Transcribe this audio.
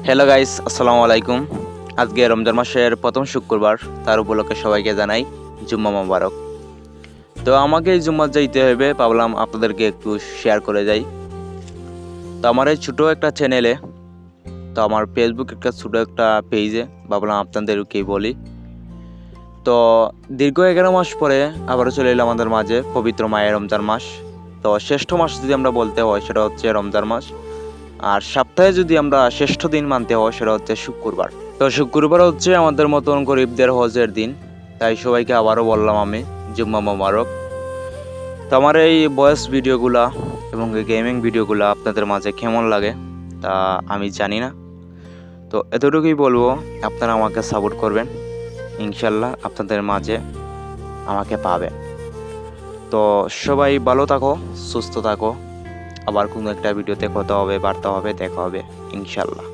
Hello guys, আসসালামু আলাইকুম। আজকে রমজান মাসের প্রথম শুক্রবার, তার উপলক্ষে সবাইকে জানাই জুম্মা মোবারক। তো আমাকে এই জুম্মা যাইতে হবে, ভাবলাম আপনাদেরকে একটু শেয়ার করে যাই। তো আমার এই ছোটো একটা চ্যানেলে, তো আমার ফেসবুক একটা ছোটো একটা পেজে ভাবলাম আপনাদেরকেই বলি। তো দীর্ঘ 11 মাস পরে আবারও চলে এলো আমাদের মাঝে পবিত্র মায়ের রমজান মাস। তো শ্রেষ্ঠ মাস যদি আমরা বলতে হয় সেটা হচ্ছে রমজান মাস। আর সপ্তাহে যদি আমরা শ্রেষ্ঠ দিন মানতে হয় সেটা হচ্ছে শুক্রবার। তো শুক্রবার হচ্ছে আমাদের মতন গরিবদের হজের দিন, তাই সবাইকে আবারও বললাম আমি জুম্মা মোবারক। তো আমার এই ভয়েস ভিডিওগুলা এবং এই গেমিং ভিডিওগুলা আপনাদের মাঝে কেমন লাগে তা আমি জানি না। তো এতটুকুই বলবো, আপনারা আমাকে সাপোর্ট করবেন, ইনশাল্লাহ আপনাদের মাঝে আমাকে পাবেন। তো সবাই ভালো থাকো, সুস্থ থাকো। আবার কোনো একটা ভিডিওতে কথা হবে, বার্তা হবে, দেখা হবে ইনশাল্লাহ।